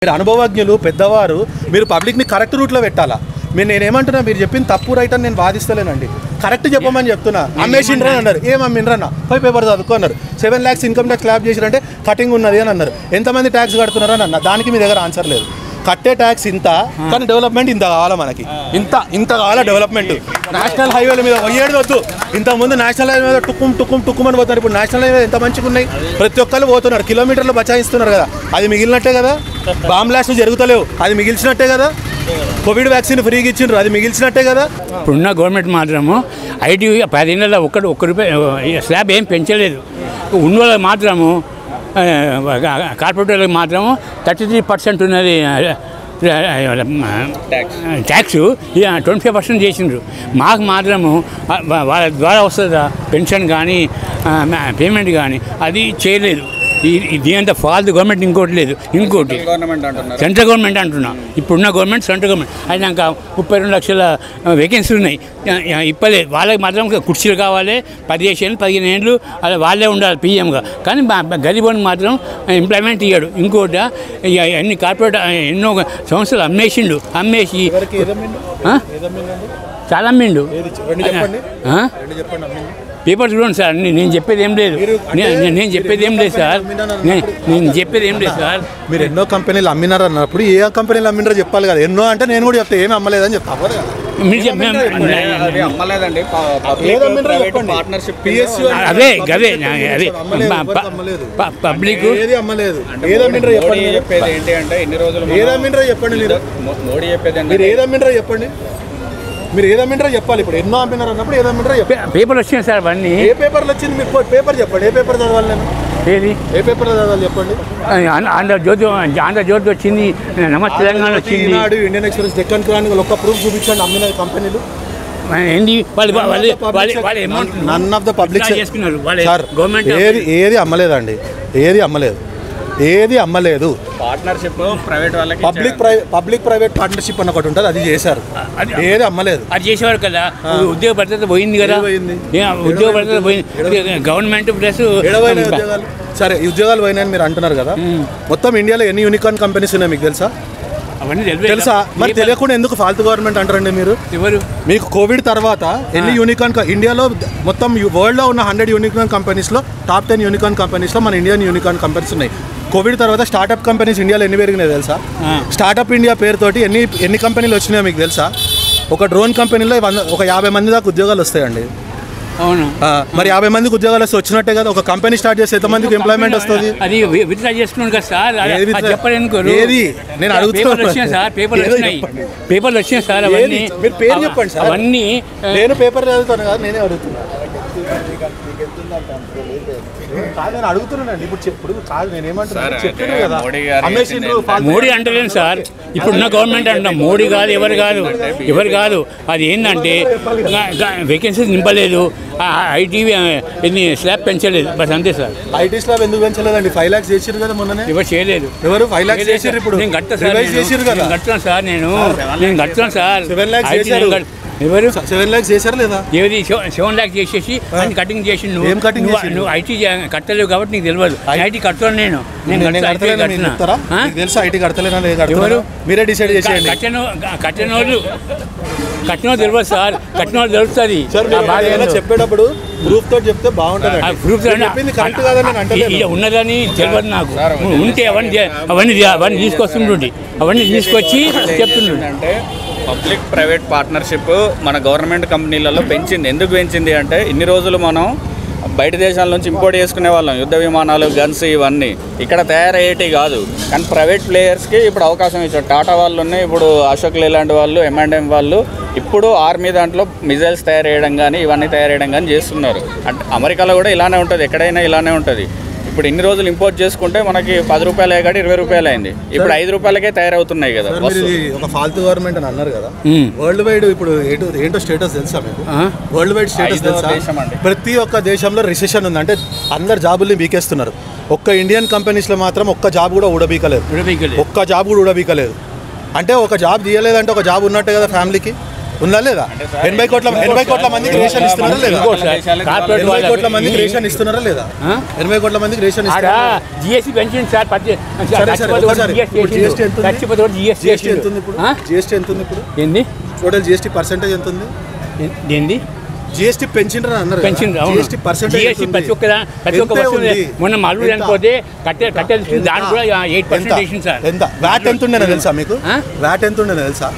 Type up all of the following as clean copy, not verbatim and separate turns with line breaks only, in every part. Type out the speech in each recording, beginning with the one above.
మీరు అనుభవజ్ఞులు పెద్దవారు మీరు పబ్లిక్ని కరెక్ట్ రూట్లో పెట్టాలా. నేనేమంటున్నా మీరు చెప్పింది తప్పు రైట్ అని నేను వాదిస్తలేనండి. కరెక్ట్ చెప్పమని చెప్తున్నా. అమ్మేసిండ్రా అని అన్నారు. ఏం అమ్మిండ్రన్న పోయి పేపర్ చదువుకో అన్నారు. 7 lakhs ఇన్కమ్ ట్యాక్స్ స్లాబ్ చేసిరంటే కటింగ్ ఉన్నది అని అన్నారు. ఎంతమంది ట్యాక్స్ కడుతున్నారని అన్న. దానికి మీ దగ్గర ఆన్సర్ లేదు. కట్టే ట్యాక్స్ ఇంత కానీ డెవలప్మెంట్ ఇంత కావాలా మనకి, ఇంత కావాలా డెవలప్మెంట్. నేషనల్ హైవేల మీద పోయేది వద్దు. ఇంతకుముందు నేషనల్ హైవే మీద టుక్కుమని పోతున్నారు. ఇప్పుడు నేషనల్ హైవే ఎంత మంచిగా ఉన్నాయి. ప్రతి ఒక్కరు పోతున్నారు, కిలోమీటర్లు బచాయిస్తున్నారు కదా. అది మిగిలినట్టే కదా. బాంబ్ బ్లాస్ట్లు జరుగుతలేవు, అది మిగిల్చినట్టే కదా. కోవిడ్ వ్యాక్సిన్ ఫ్రీగా ఇచ్చిండ్రు, అది మిగిల్చినట్టే కదా.
ఇప్పుడున్న గవర్నమెంట్ మాత్రము ఐటీ 10 ఏళ్ళలో ఒక్క రూపాయి స్లాబ్ ఏం పెంచలేదు. ఉన్న వాళ్ళకి మాత్రము కార్పొరేటర్లకు మాత్రము 33% ఉన్నది ట్యాక్స్, 25% చేసిండ్రు. మాకు మాత్రము వాళ్ళ ద్వారా వస్తుందా పెన్షన్ కానీ పేమెంట్ కానీ అది చేయలేదు. దీంతో ఫాల్తు గవర్నమెంట్ ఇంకోటి లేదు. ఇంకోటి సెంట్రల్ గవర్నమెంట్ అంటున్నా. ఇప్పుడున్న గవర్నమెంట్ సెంట్రల్ గవర్నమెంట్ అయినాక 32 లక్షల వేకెన్సీ ఉన్నాయి. ఇప్పలేదు. వాళ్ళకి మాత్రం కుర్చీలు కావాలి. 10 ఏళ్ళు 15 ఏళ్ళు అలా వాళ్ళే ఉండాలి పీఎంగా. కానీ గరీబోనికి మాత్రం ఎంప్లాయ్మెంట్ ఇయ్యాడు. ఇంకోటి అన్ని కార్పొరేట్ ఎన్నో సంస్థలు అమ్మేసి చాలా అమ్మిండు. పేపర్ చూడండి సార్. నేను చెప్పేది ఏం లేదు. నేను చెప్పేది ఏం లేదు సార్.
మీరు ఎన్నో కంపెనీలు అమ్మినారు అన్నప్పుడు ఏ కంపెనీలు అమ్మినారో చెప్పాలి కదా. ఎన్నో అంటే నేను కూడా చెప్తే ఏమి అమ్మలేదని చెప్తా.
అదే పబ్లిక్
మీరు ఏదమ్మింటారో చెప్పాలి. ఇప్పుడు ఎన్నో అమ్మినారు అన్నప్పుడు ఏదమ్మింటారో చెప్పాలి.
పేపర్లు వచ్చినాయి సార్ అవన్నీ.
ఏ పేపర్లు వచ్చింది మీరు పేపర్ చెప్పండి. ఏ పేపర్ చదవాలి నేను? ఏ పేపర్లో చదవాలి చెప్పండి.
ఆంధ్రజ్యోతి వచ్చింది, నమస్తే తెలంగాణ వచ్చింది,
Eenadu, Indian express, Deccan chronicle. ఒక్క ప్రూఫ్ చూపించండి అమ్మిన కంపెనీలు. None of the public government ఏది అమ్మలేదండి. ఏది అమ్మలేదు.
పార్ట్నర్షిప్ ప్రైవేట్ వాళ్ళకి
పబ్లిక్ ప్రైవేట్ పార్ట్నర్షిప్ అన్న ఒకటి ఉంటుంది, అది చేశారు. ఏది అమ్మలేదు.
అది చేసేవారు కదా. ఉద్యోగ భద్రత పోయింది కదా. ఉద్యోగ భద్రత పోయింది. గవర్నమెంట్ ప్లస్
సరే ఉద్యోగాలు పోయినాయని మీరు అంటున్నారు కదా. మొత్తం ఇండియాలో ఎన్ని యూనికార్న్ కంపెనీస్ ఉన్నాయి మీకు తెలుసా? తెలుసా? మరి తెలియకుండా ఎందుకు ఫాల్తు గవర్నమెంట్ అంటారండి మీరు? మీకు కోవిడ్ తర్వాత ఎన్ని యూనికార్న్ ఇండియాలో మొత్తం వరల్డ్లో ఉన్న 100 యూనికార్న్ కంపెనీస్లో టాప్ 10 యూనికార్న్ కంపెనీస్లో మన ఇండియన్ యూనికార్న్ కంపెనీస్ ఉన్నాయి. కోవిడ్ తర్వాత స్టార్ట్అప్ కంపెనీస్ ఇండియాలో ఎన్ని పెరిగినాయి తెలుసా? స్టార్ట్అప్ ఇండియా పేరుతోటి ఎన్ని కంపెనీలు వచ్చినాయో మీకు తెలుసా? ఒక డ్రోన్ కంపెనీలో ఒక 50 మంది దాకా ఉద్యోగాలు వస్తాయండి.
అవును.
మరి 50 మందికి ఉద్యోగాలు వస్తే వచ్చినట్టే కదా. ఒక కంపెనీ స్టార్ట్ చేస్తే ఎంతమందికి ఎంప్లాయ్మెంట్ వస్తుంది?
అది విత్డ్రా చేసుకున్నాను కదా సార్.
ఏది నేను అడుగుతున్నాను
సార్. పేపర్లు వచ్చినాయి సార్. అవన్నీ
మీరు పేరు చెప్పండి సార్.
అవన్నీ
నేను పేపర్ చదువుతాను కదా, నేనే అడుగుతున్నాను. నేను అడుగుతున్నానండి. ఇప్పుడు కాదు, నేనేమంటున్నాను చెప్పాను కదా.
మోడీ అంటలేను సార్. ఇప్పుడున్న గవర్నమెంట్ అంటున్నాం. మోడీ కాదు, ఎవరు కాదు. అది ఏంటంటే వేకెన్సీస్ నింపలేదు, ఐటీ ఎన్ని స్లాబ్ పెంచలేదు, బస్ అంతే సార్.
ఐటీ స్లాబ్ ఎందుకు పెంచలేదండి? 5 lakhs చేసిరు కదా మొన్ననే.
ఎవరు చేయలేదు.
ఎవరు 5 lakhs చేసిరు? ఇప్పుడు
నేను కడతాను సార్. నేను కడతాను సార్. నేను కడతాను సార్.
7 lakhs చేశారు.
ఎవరు
7 lakhs చేశారు లేదా?
ఏది 7 lakhs చేసేసి అని కటింగ్ చేసి నువ్వు ఐటీ కట్టలేవు కాబట్టి నీకు తెలియదు. ఐటీ కడతాను నేను.
తెలుసా ఐటీ కడతలేనా? మీరే డిసైడ్ చేసేయండి.
కట్టిన తెలియదు సార్. కట్టిన తెలుస్తుంది.
చెప్పేటప్పుడు ప్రూఫ్ తోటి చెప్తే బాగుంటుంది.
ప్రూఫ్ ఉన్నదని తెలియదు నాకు. ఉంటే అవన్నీ తీసుకొస్తుంటుండే. అవన్నీ తీసుకొచ్చి చెప్తుండే.
అంటే పబ్లిక్ ప్రైవేట్ పార్ట్నర్షిప్ మన గవర్నమెంట్ కంపెనీలలో పెంచింది. ఎందుకు పెంచింది అంటే ఇన్ని రోజులు మనం బయట దేశాల నుంచి ఇంపోర్ట్ చేసుకునే వాళ్ళం. యుద్ధ విమానాలు, గన్స్ ఇవన్నీ ఇక్కడ తయారయ్యేటి కాదు. కానీ ప్రైవేట్ ప్లేయర్స్కి ఇప్పుడు అవకాశం ఇచ్చారు. టాటా వాళ్ళు ఉన్నాయి, ఇప్పుడు అశోక్ లేలాంటి వాళ్ళు, M&M వాళ్ళు ఇప్పుడు ఆర్మీ దాంట్లో మిజైల్స్ తయారు చేయడం కానీ ఇవన్నీ తయారు చేయడం కానీ చేస్తున్నారు. అంటే అమెరికాలో కూడా ఇలానే ఉంటుంది, ఎక్కడైనా ఇలానే ఉంటుంది. ఇప్పుడు ఇన్ని రోజులు ఇంపోర్ట్ చేసుకుంటే మనకి 10 రూపాయలు అయ్యాక 20 రూపాయలు అయింది. ఇప్పుడు 5 రూపాయలకే తయారవుతున్నాయి కదా.
ఒక ఫాల్తు గవర్నమెంట్ అని అన్నారు కదా. వరల్డ్ వైడ్ ఇప్పుడు ఏంటో స్టేటస్ తెలుసా మీకు? వరల్డ్ వైడ్ స్టేటస్ తెలుసా? ప్రతి ఒక్క దేశంలో రిసెషన్ ఉంది. అంటే అందరు జాబుల్ని బీకేస్తున్నారు. ఒక్క ఇండియన్ కంపెనీస్లో మాత్రం ఒక్క జాబ్ కూడా ఊడబీకలేదు. ఒక్క జాబ్ కూడా ఊడబీకలేదు. అంటే ఒక జాబ్ తీయలేదంటే ఒక జాబ్ ఉన్నట్టే కదా ఫ్యామిలీకి. ఉందా లేదా? 80 కోట్ల మందికి రేషన్ ఇస్తున్నారా లేదా? 80 కోట్ల మందికి రేషన్ ఇస్తున్నారా లేదా? 80 కోట్ల మందికి రేషన్ ఇస్తున్నారా?
జిఎస్టీ పెంచింది సార్.
జిఎస్టీ ఎంత ఉంది ఇప్పుడు?
ఏంది
టోటల్ జిఎస్టీ పర్సెంటేజ్ ఎంత ఉంది?
ఏంది
జిఎస్టీ పెంచిండ్రు అన్నారు. జిఎస్టీ పర్సెంటేజ్
ప్రతి ఒక్క వస్తువు మొన్న మల్లు అనుకోతే కట్టేది దాని కూడా 8% వేసింది సార్.
ఎంత వ్యాట్ ఎంత ఉండేనా తెలుసా మీకు? వ్యాట్ ఎంత ఉండేనా తెలుసా?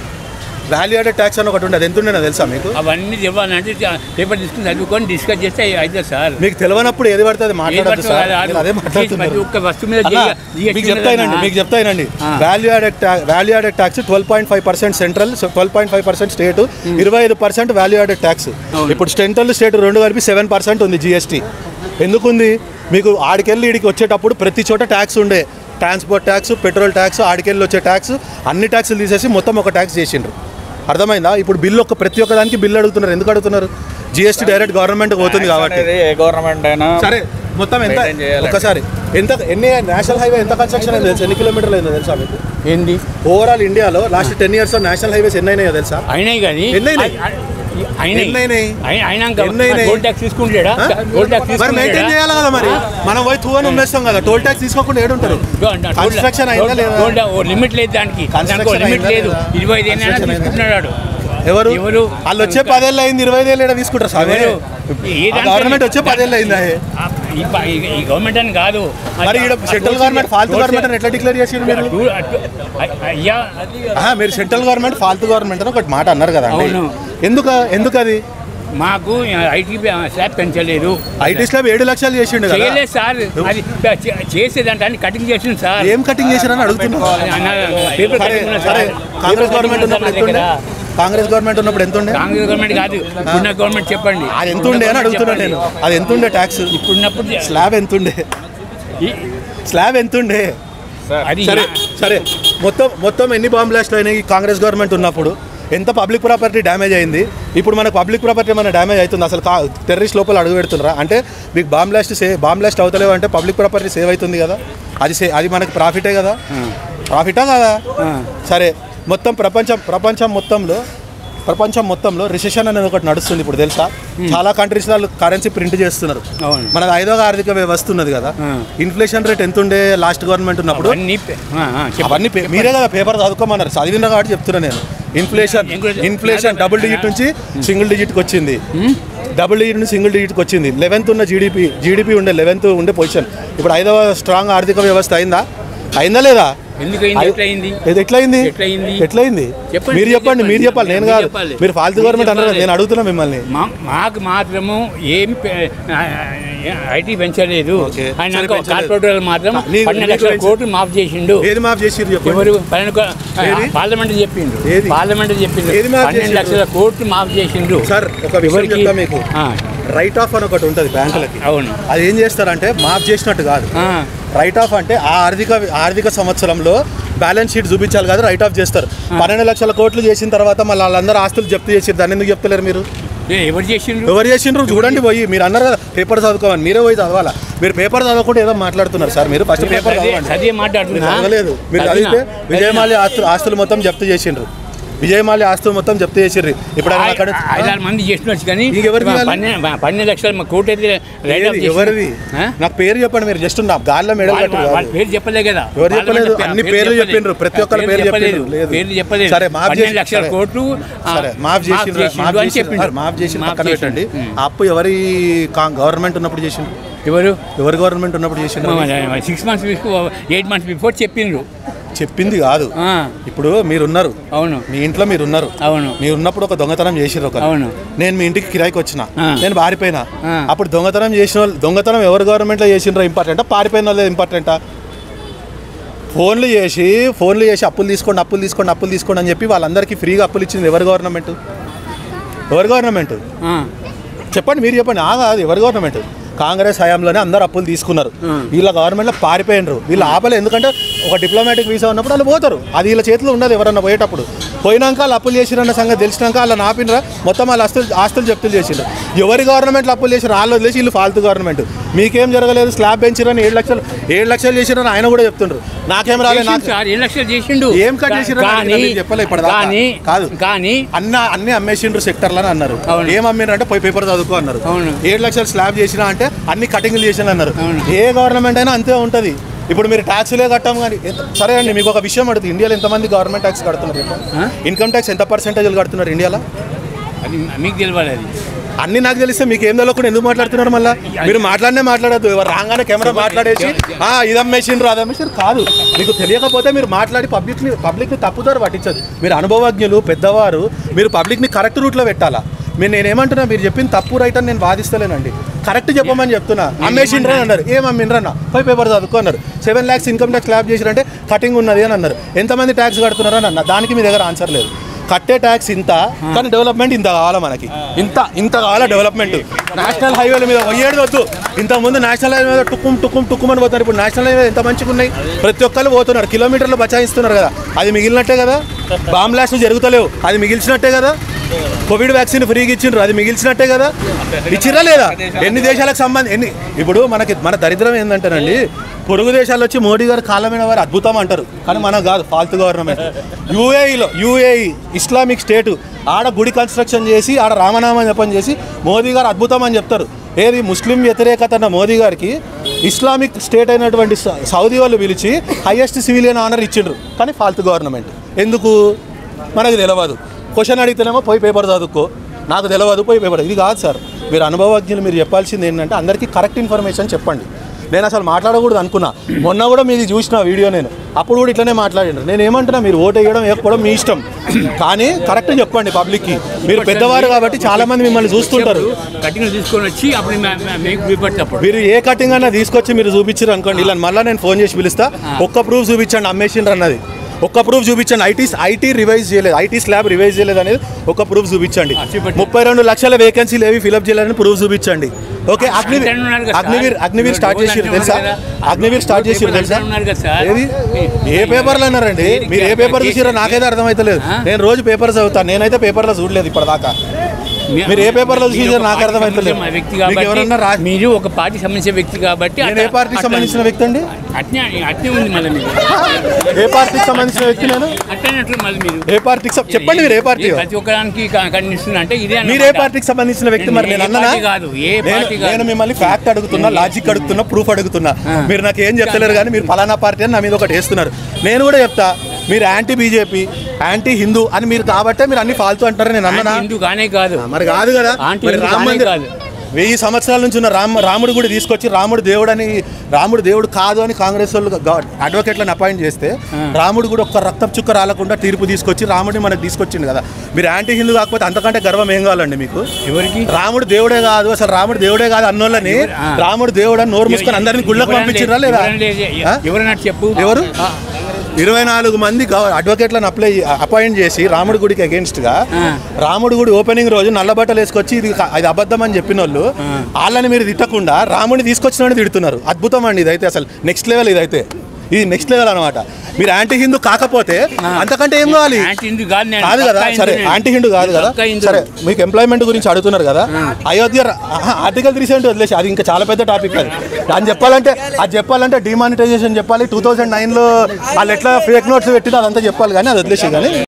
వాల్యూ యాడెడ్ ట్యాక్స్ అని ఒకటి ఉండేది, ఎంత ఉండేనా తెలుసా మీకు?
అవన్నీ ఇవ్వాలంటే పేపర్ తీసుకుని చదువుకొని డిస్కస్ చేస్తే అయితే సార్.
మీకు తెలియనప్పుడు ఏది పడితే అది మాట్లాడదు సార్. అదే మాట్లాడుతున్నారు.
ఒక్క వస్తువు మీద
మీకు చెప్తానండి. Value added tax 12.5% central, 12.5% state, 25% value added tax. ఇప్పుడు సెంట్రల్ స్టేట్ రెండు కలిపి 7% ఉంది జిఎస్టీ. ఎందుకుంది? మీకు ఆడికెళ్ళి ఈడికి వచ్చేటప్పుడు ప్రతి చోట ట్యాక్స్ ఉండే, ట్రాన్స్పోర్ట్ ట్యాక్స్, పెట్రోల్ ట్యాక్స్, ఆడికెళ్ళి వచ్చే ట్యాక్స్, అన్ని ట్యాక్సులు తీసేసి మొత్తం ఒక ట్యాక్స్ చేసిండ్రు. అర్థమైందా? ఇప్పుడు బిల్లు ప్రతి ఒక్క దానికి బిల్లు అడుగుతున్నారు. ఎందుకు అడుగుతున్నారు? జిఎస్టీ డైరెక్ట్ గవర్నమెంట్ పోతుంది కాబట్టి.
ఏ గవర్నమెంట్ అయినా
సరే, మొత్తం ఎంత ఒకసారి ఎన్ని నేషనల్ హైవే ఎంత కన్స్ట్రక్షన్ అయింది తెలుసా? ఎన్ని కిలోమీటర్లు అయిందో తెలుసా మీకు?
ఏంది
ఓవరాల్ ఇండియాలో లాస్ట్ 10 years నేషనల్ హైవేస్ ఎన్ని అయినాయో తెలుసా?
అయినాయి కానీ
మెయింటైన్ చేయాలి కదా మరి. మనం పోయి తూ అని ఉమ్మేస్తాం కదా, టోల్ ట్యాక్స్ తీసుకోకుండా ఏడుంటారు. కన్స్ట్రక్షన్ అయిందా లేదా?
లిమిట్ లేదు దానికి, లిమిట్ లేదు. 25 ఏళ్ళైనా తీసుకుంటున్నాడు.
ఎవరు వాళ్ళు వచ్చే 10 ఏళ్ళు అయింది, 25 ఏళ్ళు తీసుకుంటారు సార్. గవర్నమెంట్ వచ్చే 10 ఏళ్ళు అయిందా?
ఈ గవర్నమెంట్ అని కాదు
మరి. సెంట్రల్ గవర్నమెంట్ ఫాల్తు గవర్నమెంట్ అని ఎట్లా డిక్లేర్ చేసారు మీరు? మీరు సెంట్రల్ గవర్నమెంట్ ఫాల్తు గవర్నమెంట్ అని ఒకటి మాట అన్నారు కదా. ఎందుకు అది?
మాకు ఐటీ స్లాబ్ పెంచలేదు.
ఐటీ స్లాబ్ 7 లక్షలు చేసిండు
చేయలేదు సార్. అది చేసేదంటే కటింగ్ చేసింది సార్.
ఏం కటింగ్ చేశారని అడుగుతున్నా. కాంగ్రెస్ గవర్నమెంట్ ఉన్నప్పుడు ఎంత ఉండే?
కాంగ్రెస్ గవర్నమెంట్ కాదు, ఇప్పుడున్న గవర్నమెంట్ చెప్పండి.
అది ఎంత ఉండే అని అడుగుతున్నాను నేను. అది ఎంత ఉండే ట్యాక్స్?
ఇప్పుడున్నప్పుడు
స్లాబ్ ఎంత ఉండే? సరే సరే, మొత్తం ఎన్ని బాంబ్ బ్లాస్ట్లు అయినాయి కాంగ్రెస్ గవర్నమెంట్ ఉన్నప్పుడు? ఎంత పబ్లిక్ ప్రాపర్టీ డ్యామేజ్ అయింది? ఇప్పుడు మనకు పబ్లిక్ ప్రాపర్టీ ఏమైనా డ్యామేజ్ అవుతుంది? అసలు టెర్రరిస్ట్ లోపల అడుగు పెడుతున్నారా? అంటే మీకు బాంబ్ బ్లాస్ట్ అవుతలేవు అంటే పబ్లిక్ ప్రాపర్టీ సేవ్ అవుతుంది కదా. అది మనకి ప్రాఫిటే కదా. ప్రాఫిటా కదా? సరే, మొత్తం ప్రపంచం మొత్తంలో రిసెషన్ అనేది ఒకటి నడుస్తుంది ఇప్పుడు తెలుసా? చాలా కంట్రీస్ వాళ్ళు కరెన్సీ ప్రింట్ చేస్తున్నారు. మనది 5వ ఆర్థిక వ్యవస్థ ఉన్నది కదా. ఇన్ఫ్లేషన్ రేట్ ఎంత ఉండే లాస్ట్ గవర్నమెంట్ ఉన్నప్పుడు? అవన్నీ మీరే కదా పేపర్ చదువుకోమన్నారు. చదివిన కాబట్టి చెప్తున్నా నేను. ఇన్ఫ్లేషన్ డబుల్ డిజిట్ నుంచి సింగిల్ డిజిట్కి వచ్చింది. డబుల్ డిజిట్ నుంచి సింగిల్ డిజిట్కి వచ్చింది. 11th ఉన్న జీడిపి ఉండే 11th ఉండే పొజిషన్ ఇప్పుడు 5వ స్ట్రాంగ్ ఆర్థిక వ్యవస్థ అయిందా లేదా? ఎట్లయింది? మీరు చెప్పండి. నేను కాదు, మీరు ఫాల్తు గవర్నమెంట్ అన్నారు. నేను అడుగుతున్నా మిమ్మల్ని.
మాకు మాత్రము ఏమి ఐటీ పెంచలేదు. ఆయన కార్పొరేటర్ మాత్రం 12 లక్షల కోట్లు మాఫ్ చేసిండు.
ఏది మాఫ్ చేసిండు?
ఎవరు? పార్లమెంట్ చెప్పిండు. 12 లక్షల కోట్లు మాఫ్ చేసిండు.
సార్, ఒక విషయం చెప్తా మీకు. రైట్ ఆఫ్ అని ఒకటి ఉంటుంది బ్యాంకులకి.
అవును.
అది ఏం చేస్తారంటే మాఫ్ చేసినట్టు కాదు. రైట్ ఆఫ్ అంటే ఆ ఆర్థిక సంవత్సరంలో బ్యాలెన్స్ షీట్ చూపించాలి కదా, రైట్ ఆఫ్ చేస్తారు. 12 లక్షల కోట్లు చేసిన తర్వాత మళ్ళీ వాళ్ళందరూ ఆస్తులు జప్తు చేసి దాన్ని ఎందుకు చెప్తలేరు మీరు? ఎవరు చేసిండ్రు చూడండి. పోయి మీరు అన్నారు కదా పేపర్ చదువుకోమని, మీరే పోయి చదవాలా? మీరు పేపర్ చదవకుండా ఏదో మాట్లాడుతున్నారు సార్. మీరు ఫస్ట్ పేపర్ చదవలేదు. మీరు చదివితే విజయమాల్య ఆస్తులు మొత్తం జప్తు చేసిండ్రు. ఆస్తులు మొత్తం జప్తు చేసిర్రు. ఇప్పుడు అక్కడ
5-6 మంది చేసినచ్చు కానీ 12 లక్షల కోటి
ఎవరిది? నాకు పేరు చెప్పండి. మీరు జస్ట్ నా గాల్లో మెడల్
పేరు చెప్పలే కదా.
ఎవరు చెప్పలేదు? అన్ని పేర్లు చెప్పిండ్రు. ప్రతి ఒక్కరు పేరు చెప్పలేదు. సరే, మాఫ్
12 లక్షల కోట్లు
మాఫ్ చేసి పక్కన పెట్టండి. అప్పు ఎవరి గవర్నమెంట్ ఉన్నప్పుడు చేసిండ్రు? ఎవరు గవర్నమెంట్ ఉన్నప్పుడు చేసిండ్రు?
6 months 8 months బిఫోర్
చెప్పింది కాదు. ఇప్పుడు మీరున్నారు.
అవును.
మీ ఇంట్లో మీరున్నారు.
అవును.
మీరున్నప్పుడు ఒక దొంగతనం చేసిర్రు.
అవును.
నేను మీ ఇంటికి కిరాయికి వచ్చిన, నేను పారిపోయినా. అప్పుడు దొంగతనం ఎవరు గవర్నమెంట్లో చేసిండ్రో ఇంపార్టెంటా, పారిపోయిన వాళ్ళే ఇంపార్టెంటా? ఫోన్లు చేసి అప్పులు తీసుకోండి అని చెప్పి వాళ్ళందరికీ ఫ్రీగా అప్పులు ఇచ్చింది ఎవరు గవర్నమెంట్? చెప్పండి, మీరు చెప్పండి. కాదు, ఎవరు గవర్నమెంట్? కాంగ్రెస్ హయాంలోనే అందరు అప్పులు తీసుకున్నారు. వీళ్ళ గవర్నమెంట్లో పారిపోయినరు. వీళ్ళు ఆపలే, ఎందుకంటే ఒక డిప్లొమాటిక్ వీసా ఉన్నప్పుడు వాళ్ళు పోతారు. అది వీళ్ళ చేతిలో ఉండదు. ఎవరన్నా పోయేటప్పుడు పోయినాక వాళ్ళు అప్పులు చేసిరన్న సంగతి తెలిసినాక వాళ్ళని ఆపినరా, మొత్తం వాళ్ళ ఆస్తులు జప్తులు చేసిండ్రు. ఎవరి గవర్నమెంట్లో అప్పులు చేసి వాళ్ళు వదిలేసి వీళ్ళు ఫాల్తు గవర్నమెంట్. మీకేం జరగలేదు, స్లాబ్ పెంచిరని 7 లక్షలు చేసిరని ఆయన కూడా చెప్తుండ్రు. నాకేం రాలేదు, ఏం కట్ చేసిరని చెప్పలే ఇప్పటిదాకా. కాదు కానీ అన్ని అమ్మేసిండ్రు సెక్టర్లని అన్నారు. ఏం అమ్మిండ్రు అంటే పోయి పేపర్ చదువుకో అన్నారు. 7 లక్షలు స్లాబ్ చేసినా అంటే అన్ని కటింగ్లు చేసిన అన్నారు. ఏ గవర్నమెంట్ అయినా అంతే ఉంటుంది. ఇప్పుడు మీరు ట్యాక్స్లే కట్టాం కానీ సరే అండి, మీకు ఒక విషయం అడుగుతుంది. ఇండియాలో ఎంతమంది గవర్నమెంట్ ట్యాక్స్ కడుతున్నారు? ఇన్కమ్ ట్యాక్స్ ఎంత పర్సెంటేజ్లు కడుతున్నారు ఇండియాలో?
మీకు తెలియాలి. అది
అన్ని నాకు తెలిస్తే మీకు ఏం తెలియకుండా ఎందుకు మాట్లాడుతున్నారు? మళ్ళీ మీరు మాట్లాడద్దు. ఎవరు రాగానే కెమెరా మాట్లాడేసి ఇది అమ్మేసిండ్రు అది అమ్మేసారు కాదు. మీకు తెలియకపోతే మీరు మాట్లాడి పబ్లిక్ని తప్పుదారు పట్టించదు. మీరు అనుభవజ్ఞులు, పెద్దవారు, మీరు పబ్లిక్ని కరెక్ట్ రూట్లో పెట్టాలా. నేనేమంటున్నా, మీరు చెప్పింది తప్పు రైట్ అని నేను వాదిస్తలేనండి. కరెక్ట్ చెప్పమని చెప్తున్నా. అమ్మేసిండ్రు అని అన్నారు. ఏం అమ్మిండ్రన్న? పోయి పేపర్ చదువుకో అన్నారు. 7 lakhs ఇన్కమ్ ట్యాక్స్ స్లాబ్ చేసిరంటే కటింగ్ ఉన్నది అని అన్నారు. ఎంతమంది ట్యాక్స్ కడుతున్నారని అన్న, దానికి మీ దగ్గర ఆన్సర్ లేదు. కట్టే ట్యాక్స్ ఇంత, కానీ డెవలప్మెంట్ ఇంత కావాలా మనకి? ఇంత కావాలా డెవలప్మెంట్? నేషనల్ హైవేల మీద పోయేది వద్దు. ఇంతకుముందు నేషనల్ హైవే మీద టుక్కుం అని పోతున్నారు. ఇప్పుడు నేషనల్ హైవే ఎంత మంచిగా ఉన్నాయి. ప్రతి ఒక్కరు పోతున్నారు, కిలోమీటర్లు బచాయిస్తున్నారు కదా. అది మిగిలినట్టే కదా. బాంబ్ బ్లాస్ట్లు జరుగుతలేవు, అది మిగిల్చినట్టే కదా. కోవిడ్ వ్యాక్సిన్ ఫ్రీగా ఇచ్చిండ్రు, అది మిగిల్చినట్టే కదా. ఇచ్చిరా లేదా? ఎన్ని దేశాలకు సంబంధించి ఇప్పుడు మన దరిద్రం ఏంటంటేనండి, పొరుగు దేశాలు వచ్చి మోడీ గారు కాలమైన వారు అద్భుతం అంటారు, కానీ మనకు కాదు, ఫాల్తు గవర్నమెంట్. యుఏఈ ఇస్లామిక్ స్టేటు, ఆడ గుడి కన్స్ట్రక్షన్ చేసి ఆడ రామనామం జపం చేసి మోదీ గారు అద్భుతం అని చెప్తారు. ఏది ముస్లిం వ్యతిరేకత అన్న మోదీ గారికి ఇస్లామిక్ స్టేట్ అయినటువంటి సౌదీ వాళ్ళు పిలిచి హైయెస్ట్ సివిలియన్ ఆనర్ ఇచ్చిండ్రు, కానీ ఫాల్తు గవర్నమెంట్. ఎందుకు మనకు తెలియదు. క్వశ్చన్ అడిగితేనేమో పోయి పేపర్ చదువుకో, నాకు తెలియదు పోయి పేపర్. ఇది కాదు సార్, మీరు అనుభవజ్ఞులు. మీరు చెప్పాల్సింది ఏంటంటే అందరికీ కరెక్ట్ ఇన్ఫర్మేషన్ చెప్పండి. నేను అసలు మాట్లాడకూడదు అనుకున్నా. మొన్న కూడా మీది చూసిన వీడియో నేను, అప్పుడు కూడా ఇట్లనే మాట్లాడినారు. నేను ఏమంటున్నా, మీరు ఓటు వేయడం వేయకపోవడం మీ ఇష్టం, కానీ కరెక్ట్ చెప్పండి పబ్లిక్కి. మీరు పెద్దవారు కాబట్టి చాలా మంది మిమ్మల్ని చూస్తుంటారు.
కటింగ్ తీసుకొని వచ్చి అప్పుడు
మీరు ఏ కటింగ్ అన్నా తీసుకొచ్చి మీరు చూపించారు అనుకోండి, ఇలా మళ్ళీ నేను ఫోన్ చేసి పిలుస్తా. ఒక్క ప్రూఫ్ చూపించండి అమ్మేసిండ్రు అన్నది, ఒక్క ప్రూఫ్ చూపించండి. ఐటీ రివైజ్ చేయలేదు, ఐటీ స్లాబ్ రివైజ్ చేయలేదు అనేది ఒక ప్రూఫ్ చూపించండి. 32 లక్షల వేకెన్సీలు ఏవి ఫిలప్ చేయలేదని ప్రూఫ్ చూపించండి. ఓకే, అగ్నివీర్ స్టార్ట్ చేసిరు తెలుసా? అగ్నివీర్ స్టార్ట్ చేసిరు తెలుసా? ఏది ఏ పేపర్లు అన్నారండి? మీరు ఏ పేపర్ చూసిరో నాకైతే అర్థమైతలేదు. నేను రోజు పేపర్ చదువుతాను, నేనైతే పేపర్లో చూడలేదు ఇప్పటిదాకా. మీరు ఏ పేపర్లో చూసారు నాకు అర్థమైతలేదు.
మీరు ఒక పార్టీ సంబంధించిన వ్యక్తి కాబట్టి.
నేను ఏ పార్టీకి సంబంధించిన వ్యక్తి అండి?
అట్నే ఉంది మళ్ళీ మీరు
ఏ పార్టీకి సంబంధించిన వ్యక్తి? నేను
మళ్ళీ మీరు
ఏ పార్టీకి చెప్పండి. మీరు ఏ పార్టీ?
ప్రతి ఒక్కరికి ఖండిస్తున్నా అంటే ఇదే.
మీరు ఏ పార్టీకి సంబంధించిన వ్యక్తి? మరి నేను అన్నా
కాదు,
నేను మిమ్మల్ని ఫ్యాక్ట్ అడుగుతున్నా, లాజిక్ అడుగుతున్నా, ప్రూఫ్ అడుగుతున్నా. మీరు నాకు ఏం చెప్తలేరు, కానీ మీరు ఫలానా పార్టీ అని నా మీద ఒకటి వేస్తున్నారు. నేను కూడా చెప్తా, మీరు యాంటీ బీజేపీ, యాంటీ హిందూ అని మీరు కాబట్టే మీరు అన్ని ఫాల్తూ అంటారు. నేను అన్నా
హిందూ కానే కాదు,
మరి కాదు కదా. రామ మందిరం 1000 సంవత్సరాల నుంచి ఉన్న రాముడు కూడా తీసుకొచ్చి రాముడు దేవుడు కాదు అని కాంగ్రెస్ వాళ్ళు అడ్వకేట్లను అపాయింట్ చేస్తే రాముడు కూడా ఒక్క రక్తం చుక్క రాలకుండా తీర్పు తీసుకొచ్చి రాముడిని మనకు తీసుకొచ్చింది కదా. మీరు యాంటీ హిందూ కాకపోతే అంతకంటే గర్వం ఏం కావాలండి మీకు?
ఎవరికి?
రాముడు దేవుడే కాదు, అసలు రాముడు దేవుడే కాదు అన్నోళ్ళని రాముడు దేవుడు అని నోరు మూసుకొని అందరినీ గుళ్ళకు పంపించిరా లేదా?
చెప్పు.
ఎవరు? 24 మంది అడ్వకేట్లను అపాయింట్ చేసి రాముడి గుడికి అగేన్స్ట్గా రాముడి గుడి ఓపెనింగ్ రోజు నల్లబట్టలు వేసుకొచ్చి ఇది అబద్ధం అని చెప్పిన వాళ్ళు వాళ్ళని మీరు తిట్టకుండా రాముడిని తీసుకొచ్చిన తిడుతున్నారు. అద్భుతం అండి ఇదైతే, అసలు నెక్స్ట్ లెవెల్. ఇది నెక్స్ట్ లెవెల్ అనమాట. మీరు యాంటీ హిందూ కాకపోతే అంతకంటే ఏం కావాలి? కాదు కదా. సరే, యాంటీ హిందూ కాదు కదా. సరే, మీకు ఎంప్లాయ్మెంట్ గురించి అడుగుతున్నారు కదా. అయోధ్య ఆర్టికల్ 370 వదిలేసి అది ఇంకా చాలా పెద్ద టాపిక్. అది చెప్పాలంటే డిమానిటైజేషన్ చెప్పాలి. 2009లో వాళ్ళు ఎట్లా ఫేక్ నోట్స్ పెట్టినా అదంతా చెప్పాలి, కానీ అది వదిలేసి కానీ